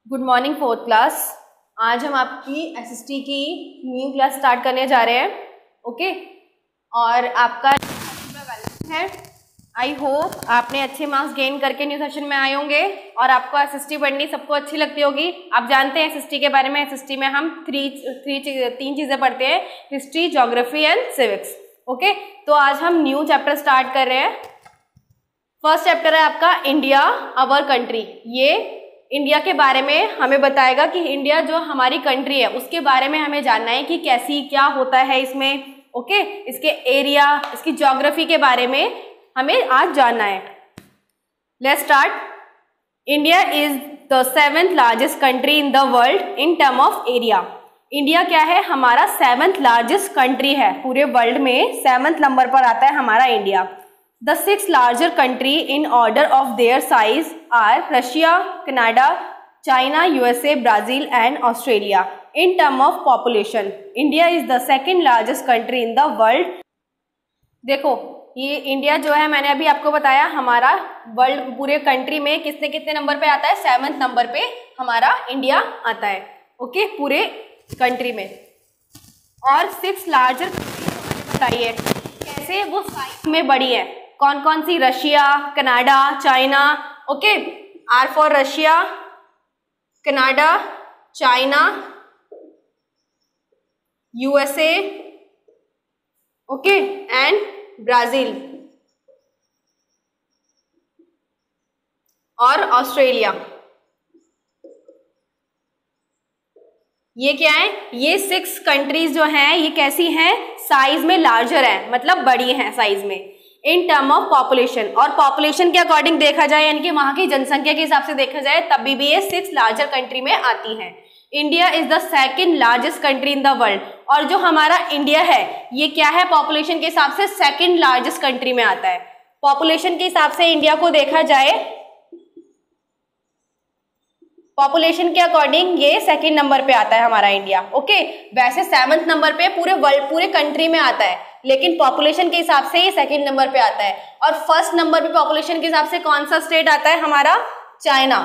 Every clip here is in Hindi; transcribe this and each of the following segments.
Good morning fourth class. आज हम आपकी एसएसटी की न्यू क्लास स्टार्ट करने जा रहे हैं। ओके, और आपका वेलकम है। आई होप आपने अच्छे मार्क्स गेन करके न्यू सेशन में आए होंगे और आपको एसएसटी पढ़नी सबको अच्छी लगती होगी। आप जानते हैं एसएसटी के बारे में, एसएसटी में हम तीन चीज़ें पढ़ते हैं, history, geography and civics. Okay, तो आज हम न्यू चैप्टर स्टार्ट कर रहे हैं। फर्स्ट चैप्टर है आपका इंडिया अवर कंट्री। ये इंडिया के बारे में हमें बताएगा कि इंडिया जो हमारी कंट्री है उसके बारे में हमें जानना है कि कैसी क्या होता है इसमें। ओके, इसके एरिया, इसकी ज्योग्राफी के बारे में हमें आज जानना है। Let's start. India is the 7th largest country in the world in term of area. India क्या है? हमारा 7th लार्जेस्ट कंट्री है पूरे वर्ल्ड में। 7th नंबर पर आता है हमारा India. The 6 larger country in order of their size are Russia, Canada, China, USA, Brazil and Australia. In term of population, India is the 2nd largest country in the world. देखो, ये इंडिया जो है मैंने अभी आपको बताया हमारा वर्ल्ड पूरे कंट्री में कितने नंबर पे आता है? 7th नंबर पे हमारा इंडिया आता है। ओके, पूरे कंट्री में। और 6 लार्जर कंट्री बताइए कैसे वो साइज में बड़ी है। कौन कौन सी? Russia, Canada, China. Okay, are four Russia, Canada, China, USA, okay, and Brazil और ऑस्ट्रेलिया। ये क्या है? ये 6 कंट्रीज जो हैं ये कैसी हैं? साइज में लार्जर है, मतलब बड़ी हैं साइज में। इन टर्म ऑफ पॉपुलेशन, और पॉपुलेशन के अकॉर्डिंग देखा जाए यानी कि वहां की जनसंख्या के हिसाब से देखा जाए तभी भी ये 6 लार्जर कंट्री में आती है। India is the 2nd largest country in the world. और जो हमारा इंडिया है ये क्या है? पॉपुलेशन के हिसाब से 2nd लार्जेस्ट कंट्री में आता है। पॉपुलेशन के हिसाब से इंडिया को देखा जाए, पॉपुलेशन के अकॉर्डिंग ये 2nd नंबर पे आता है हमारा इंडिया। ओके, वैसे 7th नंबर पे पूरे वर्ल्ड पूरे कंट्री में आता है, लेकिन पॉपुलेशन के हिसाब से ये 2nd नंबर पे आता है। और 1st नंबर पे पॉपुलेशन के हिसाब से कौन सा स्टेट आता है? हमारा चाइना।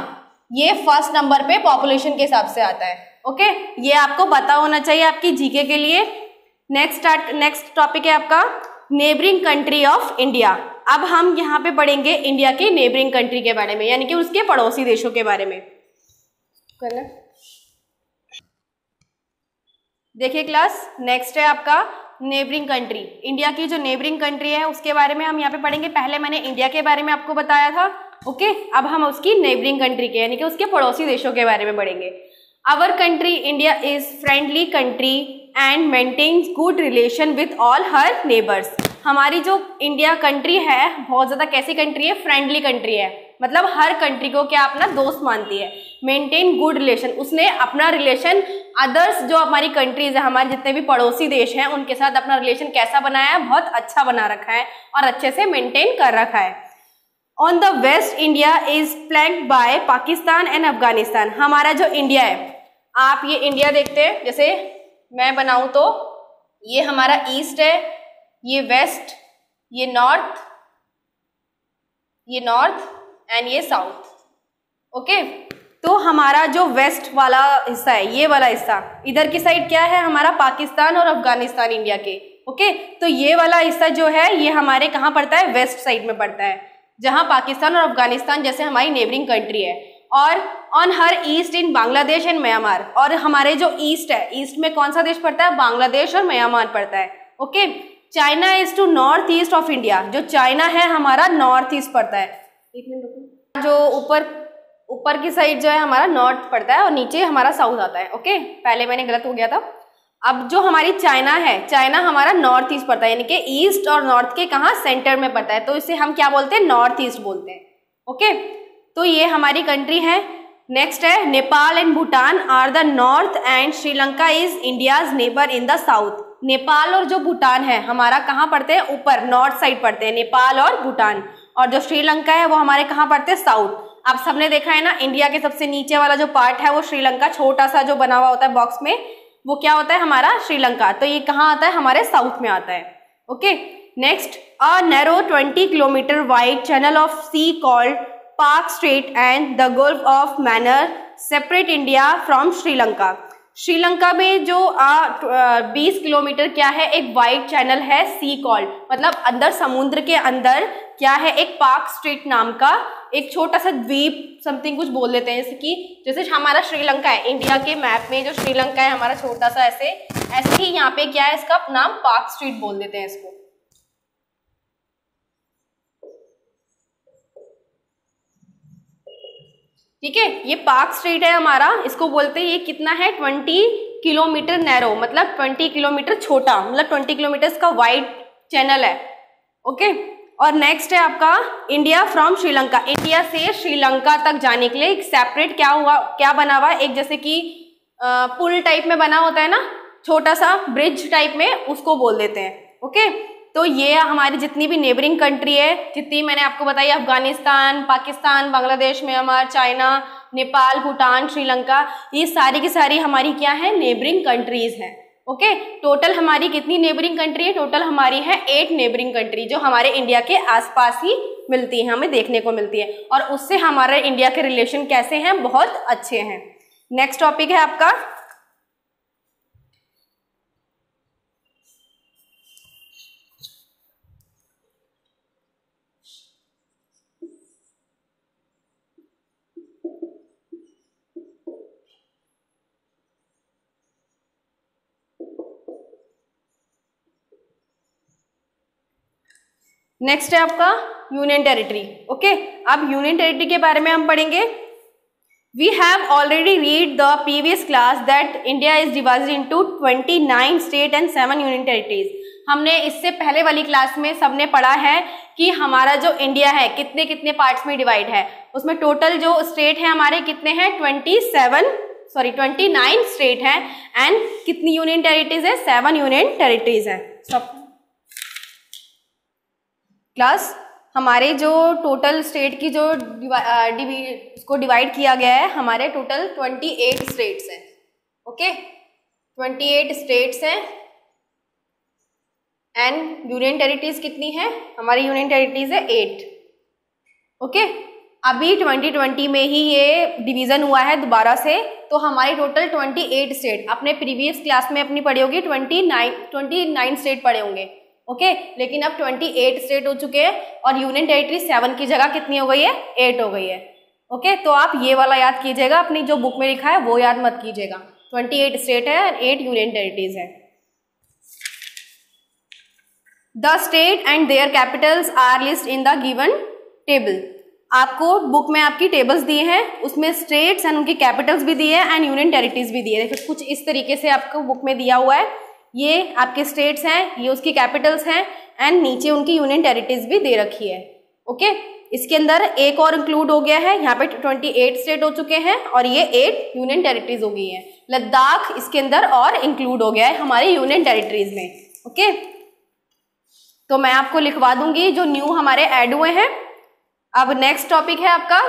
ये 1st नंबर पे पॉपुलेशन के हिसाब से आता है। ओके, ये आपको पता होना चाहिए आपकी जीके के लिए। नेक्स्ट टॉपिक है आपका नेबरिंग कंट्री ऑफ इंडिया। अब हम यहाँ पे पढ़ेंगे इंडिया के नेबरिंग कंट्री के बारे में, यानी कि उसके पड़ोसी देशों के बारे में। देखिए क्लास, नेक्स्ट है आपका नेबरिंग कंट्री। इंडिया की जो नेबरिंग कंट्री है उसके बारे में हम यहाँ पे पढ़ेंगे। पहले मैंने इंडिया के बारे में आपको बताया था। ओके, अब हम उसकी नेबरिंग कंट्री के यानी कि उसके पड़ोसी देशों के बारे में पढ़ेंगे। Our country India is friendly country and maintains good relation with all her neighbours. हमारी जो इंडिया कंट्री है बहुत ज्यादा कैसी कंट्री है? फ्रेंडली कंट्री है, मतलब हर कंट्री को क्या अपना दोस्त मानती है। मेंटेन गुड रिलेशन, उसने अपना रिलेशन अदर्स जो हमारी कंट्रीज है, हमारे जितने भी पड़ोसी देश हैं उनके साथ अपना रिलेशन कैसा बनाया है? बहुत अच्छा बना रखा है और अच्छे से मेंटेन कर रखा है। On the west India is flanked by Pakistan and Afghanistan. हमारा जो इंडिया है, आप ये इंडिया देखते हैं, जैसे मैं बनाऊं तो ये हमारा ईस्ट है, ये वेस्ट, ये नॉर्थ एंड ये साउथ। ओके, तो हमारा जो वेस्ट वाला हिस्सा है, ये वाला हिस्सा, इधर की साइड क्या है? हमारा पाकिस्तान और अफगानिस्तान इंडिया के। ओके, तो ये वाला हिस्सा जो है ये हमारे कहाँ पड़ता है? वेस्ट साइड में पड़ता है, जहाँ पाकिस्तान और अफगानिस्तान जैसे हमारी नेबरिंग कंट्री है। और on her east in Bangladesh and Myanmar. और हमारे जो ईस्ट है, ईस्ट में कौन सा देश पड़ता है? बांग्लादेश और म्यांमार पड़ता है। Okay, China is to north east of India. जो चाइना है हमारा नॉर्थ ईस्ट पड़ता है। एक मिनट रुको, जो ऊपर की साइड जो है हमारा नॉर्थ पड़ता है और नीचे हमारा साउथ आता है। ओके, पहले मैंने गलत हो गया था। अब जो हमारी चाइना है, चाइना हमारा नॉर्थ ईस्ट पड़ता है, यानी कि ईस्ट और नॉर्थ के कहाँ? सेंटर में पड़ता है, तो इसे हम क्या बोलते हैं? नॉर्थ ईस्ट बोलते हैं। ओके, तो ये हमारी कंट्री है। नेक्स्ट है Nepal and Bhutan are the north and Sri Lanka is India's neighbour in the south. Nepal और जो भूटान है हमारा कहाँ पड़ते हैं? ऊपर नॉर्थ साइड पड़ते हैं, नेपाल और भूटान। और जो श्रीलंका है वो हमारे कहाँ पड़ते हैं? साउथ। आप सबने देखा है ना, इंडिया के सबसे नीचे वाला जो पार्ट है वो श्रीलंका, छोटा सा जो बना हुआ होता है बॉक्स में, वो क्या होता है? हमारा श्रीलंका। तो ये कहाँ आता है? हमारे साउथ में आता है। Okay, next, a narrow 20 kilometre wide channel of sea called Palk strait and the gulf of Mannar separate India from Sri Lanka. Sri Lanka में जो 20 किलोमीटर क्या है, एक वाइड चैनल है, सी कॉल्ड, मतलब अंदर समुद्र के अंदर क्या है, एक पाक स्ट्रेट नाम का एक छोटा सा द्वीप समथिंग कुछ बोल देते हैं, जैसे हमारा श्रीलंका है, इंडिया के मैप में जो श्रीलंका है हमारा छोटा सा, ऐसे ही यहाँ पे क्या है, इसका नाम पाक स्ट्रेट बोल देते हैं इसको। ठीक है, ये पाक स्ट्रेट है हमारा, इसको बोलते हैं, ये कितना है 20 किलोमीटर नैरो, मतलब 20 किलोमीटर छोटा, मतलब 20 किलोमीटर का वाइड चैनल है। ओके, और नेक्स्ट है आपका इंडिया फ्रॉम श्रीलंका। इंडिया से श्रीलंका तक जाने के लिए एक सेपरेट क्या बना हुआ है, एक जैसे कि पुल टाइप में बना होता है ना, छोटा सा ब्रिज टाइप में, उसको बोल देते हैं। ओके, तो ये हमारी जितनी भी नेबरिंग कंट्री है, जितनी मैंने आपको बताई, अफगानिस्तान, पाकिस्तान, बांग्लादेश, म्यांमार, चाइना, नेपाल, भूटान, श्रीलंका, ये सारी की सारी हमारी क्या है, नेबरिंग कंट्रीज हैं। ओके, टोटल हमारी कितनी नेबरिंग कंट्री है, टोटल हमारी है 8 नेबरिंग कंट्री, जो हमारे इंडिया के आसपास ही मिलती है, हमें देखने को मिलती है, और उससे हमारे इंडिया के रिलेशन कैसे हैं, बहुत अच्छे हैं। नेक्स्ट टॉपिक है आपका नेक्स्ट है आपका यूनियन टेरिटरी। ओके, अब यूनियन टेरिटरी के बारे में हम पढ़ेंगे। We have already read the previous class that India is divided into 29 state and 7 union territories. हमने इससे पहले वाली क्लास में सबने पढ़ा है कि हमारा जो इंडिया है कितने कितने पार्ट्स में डिवाइड है। उसमें टोटल जो स्टेट है हमारे कितने हैं, 29 स्टेट हैं, एंड कितनी यूनियन टेरिटरीज है, 7 यूनियन टेरिटरीज है। क्लास हमारे जो टोटल स्टेट की जो उसको डिवाइड किया गया है, हमारे टोटल 28 स्टेट्स हैं। ओके, 28 स्टेट्स हैं, एंड यूनियन टेरिटरीज कितनी है, हमारी यूनियन टेरिटरीज है 8। ओके, अभी 2020 में ही ये डिवीजन हुआ है दोबारा से, तो हमारी टोटल 28 स्टेट, अपने प्रीवियस क्लास में अपनी पढ़ी होगी 29 स्टेट पढ़े होंगे। ओके, लेकिन अब 28 स्टेट हो चुके हैं, और यूनियन टेरिटरी 7 की जगह कितनी हो गई है, 8 हो गई है। ओके, तो आप ये वाला याद कीजिएगा, अपनी जो बुक में लिखा है वो याद मत कीजिएगा। 28 स्टेट है, 8 यूनियन टेरिटरीज है। The state and their capitals are list in the given table. आपको बुक में आपकी टेबल्स दिए हैं, उसमें स्टेट्स एंड उनकी कैपिटल्स भी दिए हैं, एंड यूनियन टेरिटरीज भी दिए हैं। कुछ इस तरीके से आपको बुक में दिया हुआ है, ये आपके स्टेट्स हैं, ये उसकी कैपिटल्स हैं, एंड नीचे उनकी यूनियन टेरिटरीज भी दे रखी है। ओके, इसके अंदर एक और इंक्लूड हो गया है, यहाँ पे 28 स्टेट हो चुके हैं, और ये 8 यूनियन टेरिटरीज हो गई हैं। लद्दाख इसके अंदर और इंक्लूड हो गया है हमारी यूनियन टेरिटरीज में। ओके, तो मैं आपको लिखवा दूंगी जो न्यू हमारे ऐड हुए हैं। अब नेक्स्ट टॉपिक है आपका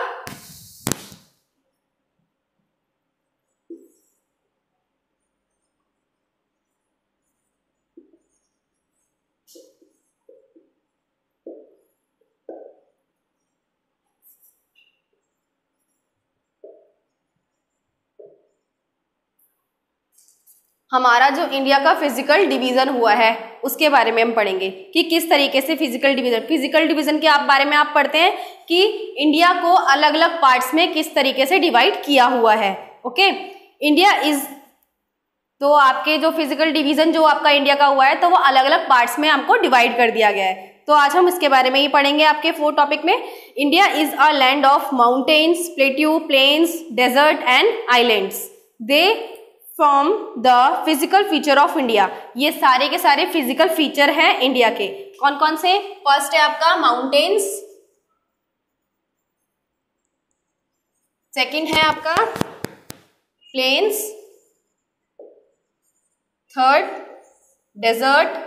हमारा जो इंडिया का फिजिकल डिवीजन हुआ है उसके बारे में हम पढ़ेंगे कि किस तरीके से फिजिकल डिवीजन के बारे में आप पढ़ते हैं कि इंडिया को अलग अलग पार्ट्स में किस तरीके से डिवाइड किया हुआ है। ओके, इंडिया इज, तो आपके जो फिजिकल डिवीजन जो आपका इंडिया का हुआ है, तो वो अलग अलग पार्ट्स में हमको डिवाइड कर दिया गया है। तो आज हम इसके बारे में ही पढ़ेंगे आपके 4 टॉपिक में। India is a land of mountains, plateau, plains, desert and islands. They from the physical feature of India. ये सारे के सारे फिजिकल फीचर हैं इंडिया के। कौन कौन से? फर्स्ट है आपका माउंटेन्स, सेकंड है आपका plains, third desert,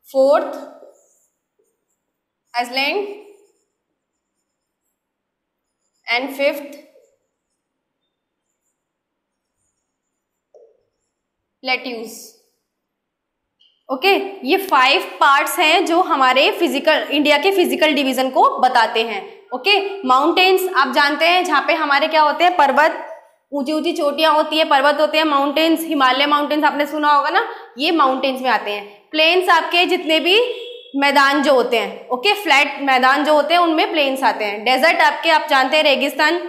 fourth island, and fifth plateaus. Okay, ये 5 पार्ट्स हैं जो हमारे फिजिकल, इंडिया के फिजिकल डिवीजन को बताते हैं। ओके, माउंटेन्स आप जानते हैं, जहाँ पे हमारे क्या होते हैं, पर्वत, ऊंची ऊंची चोटियां होती है, पर्वत होते हैं, माउंटेन्स, हिमालय माउंटेन्स आपने सुना होगा ना, ये माउंटेन्स में आते हैं। प्लेन्स आपके जितने भी मैदान जो होते हैं, ओके, फ्लैट मैदान जो होते हैं उनमें प्लेन्स आते हैं। डेजर्ट आपके आप जानते हैं रेगिस्तान।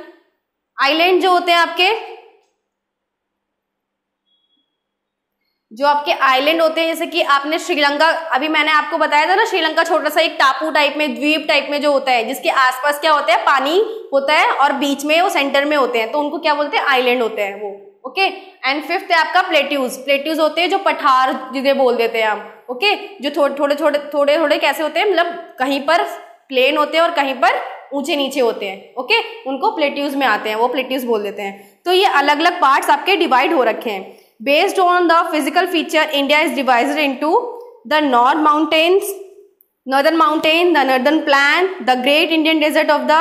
आइलैंड जो होते हैं आपके, जो आपके आइलैंड होते हैं, जैसे कि आपने श्रीलंका, अभी मैंने आपको बताया था ना, श्रीलंका छोटा सा एक टापू टाइप में, द्वीप टाइप में जो होता है, जिसके आसपास क्या होता है, पानी होता है और बीच में वो सेंटर में होते हैं, तो उनको क्या बोलते हैं, आइलैंड होते हैं वो। ओके, एंड फिफ्थ है आपका प्लेट्यूज। प्लेट्यूज होते हैं जो पठार जिन्हें बोल देते हैं हम। ओके, जो थोड़े थोड़े कैसे होते हैं, मतलब कहीं पर प्लेन होते हैं और कहीं पर ऊंचे नीचे होते हैं। ओके, उनको प्लेट्यूज में आते हैं, वो प्लेट्यूज बोल देते हैं। तो ये अलग अलग पार्ट्स आपके डिवाइड हो रखे हैं। Based on the physical feature, India is divided into the Northern Mountain, the Northern Plain, the Great Indian Desert of the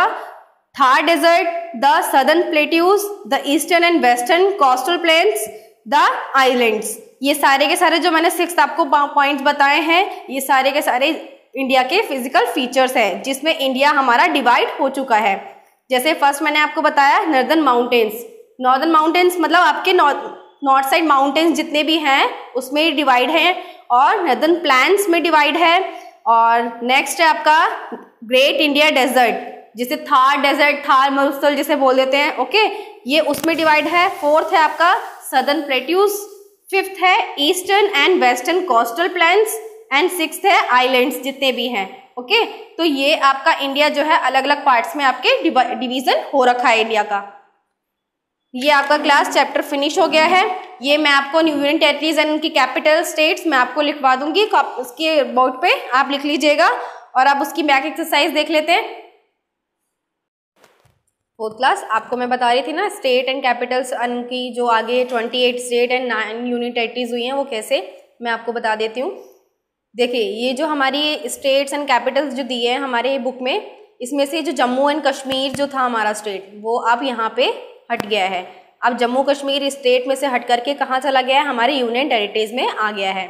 Thar Desert, the Southern Plateaus, the Eastern and Western Coastal Plains, the Islands। ये सारे के सारे जो मैंने 6 आपको पॉइंट्स बताए हैं, ये सारे के सारे इंडिया के फिजिकल फीचर्स हैं, जिसमें इंडिया हमारा डिवाइड हो चुका है। जैसे फर्स्ट मैंने आपको बताया नॉर्दर्न माउंटेन्स। नॉर्दर्न माउंटेन्स मतलब आपके नॉर्थ साइड माउंटेन्स जितने भी हैं उसमें डिवाइड है, और नॉर्दर्न प्लेन्स में डिवाइड है। और नेक्स्ट है आपका ग्रेट इंडिया डेजर्ट, जिसे थार डेजर्ट, थार मरुस्थल जिसे बोल देते हैं। ओके, ये उसमें डिवाइड है। फोर्थ है आपका सदर्न प्लेट्यूज। फिफ्थ है eastern and western coastal planes, and sixth है आइलैंड्स जितने भी हैं। ओके, तो ये आपका इंडिया जो है अलग अलग पार्ट्स में आपके डिवीजन हो रखा है इंडिया का। ये आपका क्लास चैप्टर फिनिश हो गया है। ये मैं आपको यूनियन टेरिटरीज एंड उनकी कैपिटल स्टेट्स मैं आपको लिखवा दूंगी, उसके बोर्ड पे आप लिख लीजिएगा, और आप उसकी बैक एक्सरसाइज देख लेते हैं। फोर्थ क्लास आपको मैं बता रही थी ना, स्टेट एंड कैपिटल्स उनकी जो आगे 28 स्टेट एंड 9 यूनियन टेरिटरीज हुई हैं वो कैसे, मैं आपको बता देती हूँ। देखिए, ये जो हमारी स्टेट्स एंड कैपिटल्स जो दिए हैं हमारे बुक में, इसमें से जो जम्मू एंड कश्मीर जो था हमारा स्टेट, वो अब यहाँ पे हट गया है। अब जम्मू कश्मीर स्टेट में से हट करके कहाँ चला गया है, हमारे यूनियन टेरिटरीज में आ गया है।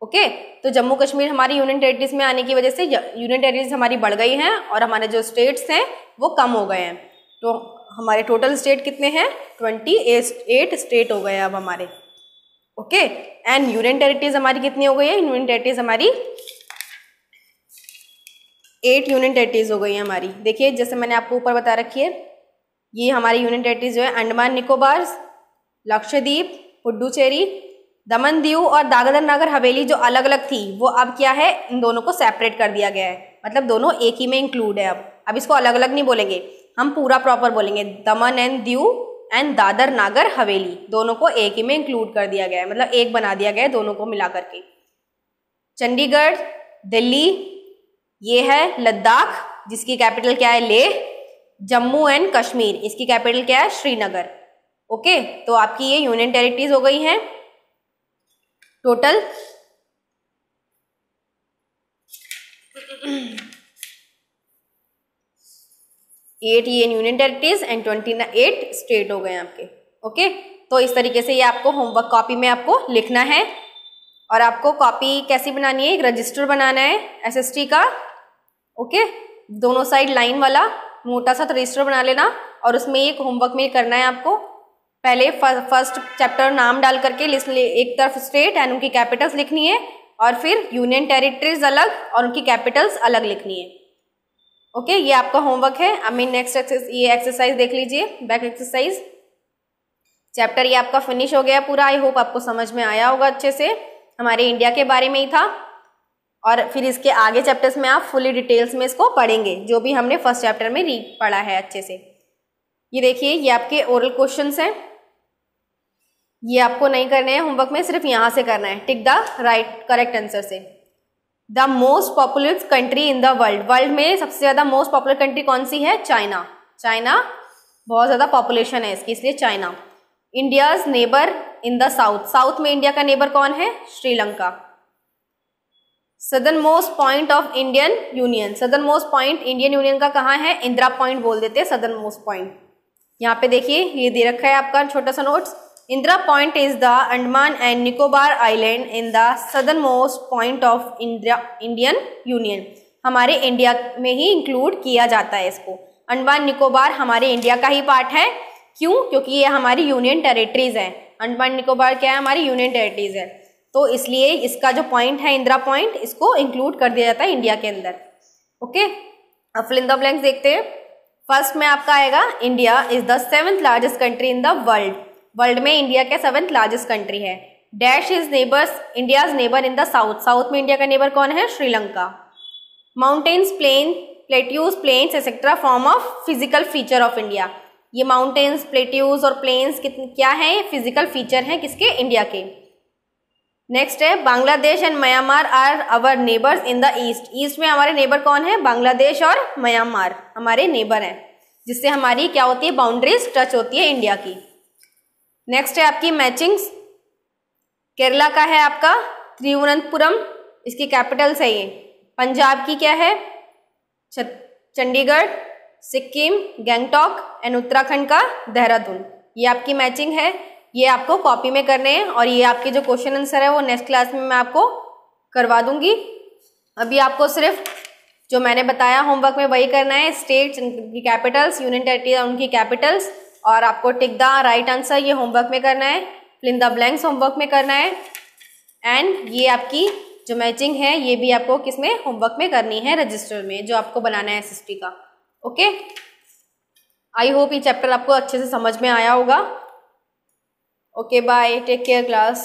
ओके, तो जम्मू कश्मीर हमारी यूनियन टेरिटरीज में आने की वजह से यूनियन टेरिटरीज हमारी बढ़ गई हैं और हमारे जो स्टेट्स हैं वो कम हो गए हैं। तो हमारे टोटल स्टेट कितने हैं, 28 स्टेट हो गए अब हमारे। ओके, एंड यूनियन टेरिटरीज हमारी कितनी हो गई है, यूनियन टेरिटरीज हमारी 8 यूनियन टेरिटरीज हो गई है हमारी। देखिए, जैसे मैंने आपको ऊपर बता रखी है, ये हमारी यूनियन टेरिटरीज जो है अंडमान निकोबार, लक्षद्वीप, पुडुचेरी, दमन दीव और दादर नगर हवेली जो अलग अलग थी, वो अब क्या है, इन दोनों को सेपरेट कर दिया गया है। मतलब दोनों एक ही में इंक्लूड है। अब इसको अलग अलग नहीं बोलेंगे, हम पूरा प्रॉपर बोलेंगे, दमन एंड दीव एंड दादर नागर हवेली, दोनों को एक ही में इंक्लूड कर दिया गया है, मतलब एक बना दिया गया है दोनों को मिला करके। चंडीगढ़, दिल्ली, ये है लद्दाख जिसकी कैपिटल क्या है, लेह। जम्मू एंड कश्मीर, इसकी कैपिटल क्या है, श्रीनगर। ओके, तो आपकी ये यूनियन टेरिटरीज हो गई हैं टोटल 8 ये यूनियन टेरिटरीज एंड 28 स्टेट हो गए आपके। ओके, तो इस तरीके से ये आपको होमवर्क कॉपी में आपको लिखना है, और आपको कॉपी कैसी बनानी है, एक रजिस्टर बनाना है एसएसटी का। ओके, दोनों साइड लाइन वाला मोटा सा रजिस्टर बना लेना, और उसमें एक होमवर्क में करना है आपको, पहले फर्स्ट चैप्टर नाम डाल करके एक तरफ स्टेट एंड उनकी कैपिटल्स लिखनी है, और फिर यूनियन टेरिटरीज अलग और उनकी कैपिटल्स अलग लिखनी है। ओके, ये आपका होमवर्क है। अब मैं नेक्स्ट ये एक्सरसाइज देख लीजिए, बैक एक्सरसाइज। चैप्टर ये आपका फिनिश हो गया पूरा। आई होप आपको समझ में आया होगा अच्छे से, हमारे इंडिया के बारे में ही था, और फिर इसके आगे चैप्टर्स में आप फुली डिटेल्स में इसको पढ़ेंगे, जो भी हमने फर्स्ट चैप्टर में पढ़ा है अच्छे से। ये देखिए, ये आपके ओरल क्वेश्चंस हैं, ये आपको नहीं करने हैं होमवर्क में, सिर्फ यहाँ से करना है, tick the right correct answer से। The most popular country in the world में सबसे ज़्यादा मोस्ट पॉपुलर कंट्री कौन सी है, चाइना। चाइना बहुत ज़्यादा पॉपुलेशन है इसकी, इसलिए China. India's neighbour in the south में इंडिया का नेबर कौन है, Sri Lanka. Southern most point of Indian union, southern most point Indian union का कहाँ है, इंदिरा पॉइंट बोल देते हैं सदर्न मोस्ट पॉइंट। यहाँ पे देखिए, ये दे रखा है आपका छोटा सा notes, Indira point is the Andaman and Nicobar island in the southern most point of Indian union. हमारे इंडिया में ही इंक्लूड किया जाता है इसको। अंडमान निकोबार हमारे इंडिया का ही पार्ट है। क्यों? क्योंकि ये हमारी यूनियन टेरिटरीज हैं। अंडमान निकोबार क्या है? हमारी यूनियन टेरिटरीज है, तो इसलिए इसका जो पॉइंट है इंदिरा पॉइंट, इसको इंक्लूड कर दिया जाता है इंडिया के अंदर। ओके, अब फिल इन द ब्लैंक्स देखते हैं। फर्स्ट में आपका आएगा India is the 7th largest country in the world. World में इंडिया का 7th लार्जेस्ट कंट्री है। Dash is neighbours, India's neighbour in the south. South में इंडिया का नेबर कौन है? Sri Lanka. Mountains, plain, plateaus, plains etcetera form of physical feature of India. ये माउंटेन्स, प्लेट्यूज और प्लेन्स क्या है? फिजिकल फीचर हैं किसके? इंडिया के। नेक्स्ट है Bangladesh and Myanmar are our neighbours in the east. East में हमारे नेबर कौन है? बांग्लादेश और म्यांमार हमारे नेबर हैं, जिससे हमारी क्या होती है? बाउंड्रीज टच होती है इंडिया की। नेक्स्ट है आपकी मैचिंग्स। केरला का है आपका त्रिवनंतपुरम, इसकी कैपिटल है ये। पंजाब की क्या है? चंडीगढ़, सिक्किम गैंगटॉक एंड उत्तराखंड का देहरादून। ये आपकी मैचिंग है, ये आपको कॉपी में करने हैं और ये आपके जो क्वेश्चन आंसर है वो नेक्स्ट क्लास में मैं आपको करवा दूंगी। अभी आपको सिर्फ जो मैंने बताया होमवर्क में वही करना है। स्टेट्स की कैपिटल्स, यूनियन टेरिटरी उनकी कैपिटल्स, और आपको टिक द राइट आंसर ये होमवर्क में करना है। Fill in the blanks homework में करना है। एंड ये आपकी जो मैचिंग है ये भी आपको किसमें? होमवर्क में करनी है, रजिस्टर में, जो आपको बनाना है एसएसटी का। ओके, आई होप ये चैप्टर आपको अच्छे से समझ में आया होगा। Okay bye, take care class.